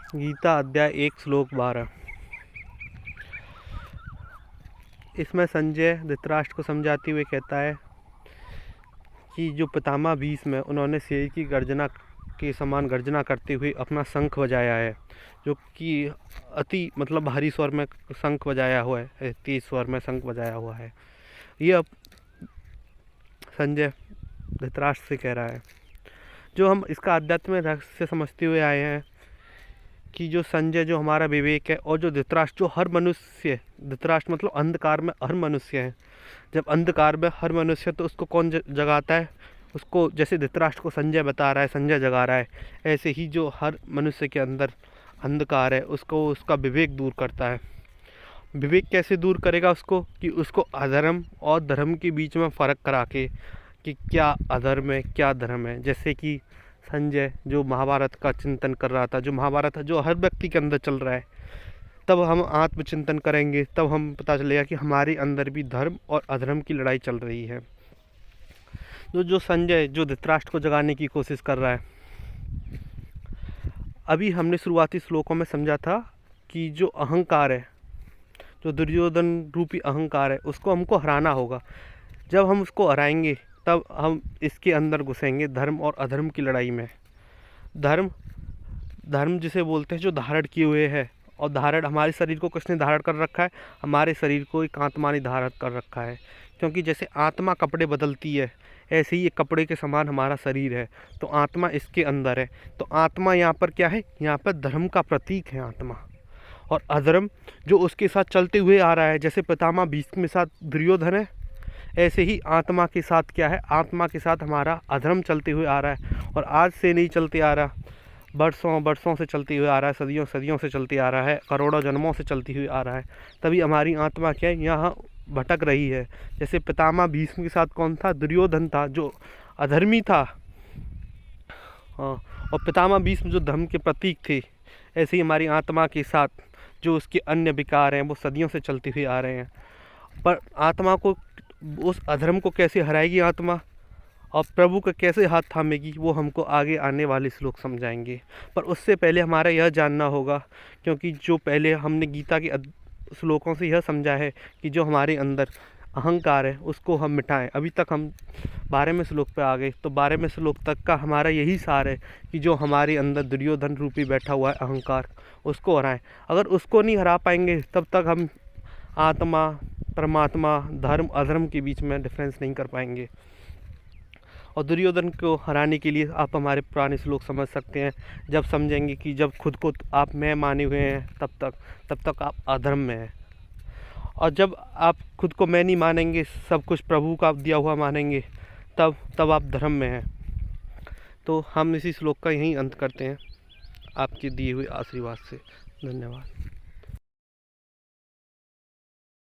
गीता अध्याय 1 श्लोक 12। इसमें संजय धृतराष्ट्र को समझाते हुए कहता है कि जो पितामह भीष्म है उन्होंने शेर की गर्जना के समान गर्जना करते हुए अपना शंख बजाया है, जो कि अति भारी स्वर में शंख बजाया हुआ है, तेज स्वर में शंख बजाया हुआ है। यह संजय धृतराष्ट्र से कह रहा है। जो हम इसका आध्यात्मिक रहस्य समझते हुए आए हैं कि जो संजय जो हमारा विवेक है, और जो धृतराष्ट्र जो हर मनुष्य, धृतराष्ट्र मतलब अंधकार में हर मनुष्य है। जब अंधकार में हर मनुष्य तो उसको कौन जगाता है? उसको, जैसे धृतराष्ट्र को संजय बता रहा है, संजय जगा रहा है, ऐसे ही जो हर मनुष्य के अंदर अंधकार है उसको उसका विवेक दूर करता है। विवेक कैसे दूर करेगा उसको? कि उसको अधर्म और धर्म के बीच में फ़र्क करा के कि क्या अधर्म है क्या धर्म है। जैसे कि संजय जो महाभारत का चिंतन कर रहा था, जो महाभारत है जो हर व्यक्ति के अंदर चल रहा है, तब हम आत्मचिंतन करेंगे, तब हम पता चलेगा कि हमारे अंदर भी धर्म और अधर्म की लड़ाई चल रही है। जो संजय जो धृतराष्ट्र को जगाने की कोशिश कर रहा है, अभी हमने शुरुआती श्लोकों में समझा था कि जो अहंकार है, जो दुर्योधन रूपी अहंकार है, उसको हमको हराना होगा। जब हम उसको हराएंगे तब हम इसके अंदर घुसेंगे धर्म और अधर्म की लड़ाई में। धर्म धर्म जिसे बोलते हैं जो धारण किए हुए है, और धारण हमारे शरीर को किसने धारण कर रखा है? हमारे शरीर को एक आत्मा ने धारण कर रखा है। क्योंकि जैसे आत्मा कपड़े बदलती है, ऐसे ही एक कपड़े के समान हमारा शरीर है, तो आत्मा इसके अंदर है। तो आत्मा यहाँ पर क्या है? यहाँ पर धर्म का प्रतीक है आत्मा। और अधर्म जो उसके साथ चलते हुए आ रहा है, जैसे पितामह भीष्म के साथ दुर्योधन है, ऐसे ही आत्मा के साथ क्या है? आत्मा के साथ हमारा अधर्म चलते हुए आ रहा है। और आज से नहीं चलते आ रहा, बरसों बरसों से चलती हुई आ रहा है, सदियों सदियों से चलती आ रहा है, करोड़ों जन्मों से चलती हुई आ रहा है। तभी हमारी आत्मा क्या है? यहाँ भटक रही है। जैसे पितामह भीष्म के साथ कौन था? दुर्योधन था, जो अधर्मी था। हाँ, और पितामह भीष्म जो धर्म के प्रतीक थे, ऐसे ही हमारी आत्मा के साथ जो उसके अन्य विकार हैं वो सदियों से चलते हुए आ रहे हैं। पर आत्मा को, उस अधर्म को कैसे हराएगी आत्मा, और प्रभु का कैसे हाथ थामेगी, वो हमको आगे आने वाले श्लोक समझाएंगे। पर उससे पहले हमारा यह जानना होगा, क्योंकि जो पहले हमने गीता के श्लोकों से यह समझा है कि जो हमारे अंदर अहंकार है उसको हम मिटाएं। अभी तक हम 12वें श्लोक पे आ गए, तो 12वें श्लोक तक का हमारा यही सार है कि जो हमारे अंदर दुर्योधन रूपी बैठा हुआ है अहंकार, उसको हराएं। अगर उसको नहीं हरा पाएंगे तब तक हम आत्मा, परमात्मा, धर्म अधर्म के बीच में डिफरेंस नहीं कर पाएंगे। और दुर्योधन को हराने के लिए आप हमारे पुराने श्लोक समझ सकते हैं। जब समझेंगे कि जब खुद को आप मैं माने हुए हैं, तब तक आप अधर्म में हैं। और जब आप खुद को मैं नहीं मानेंगे, सब कुछ प्रभु का दिया हुआ मानेंगे, तब आप धर्म में हैं। तो हम इसी श्लोक का यहीं अंत करते हैं आपके दिए हुए आशीर्वाद से। धन्यवाद।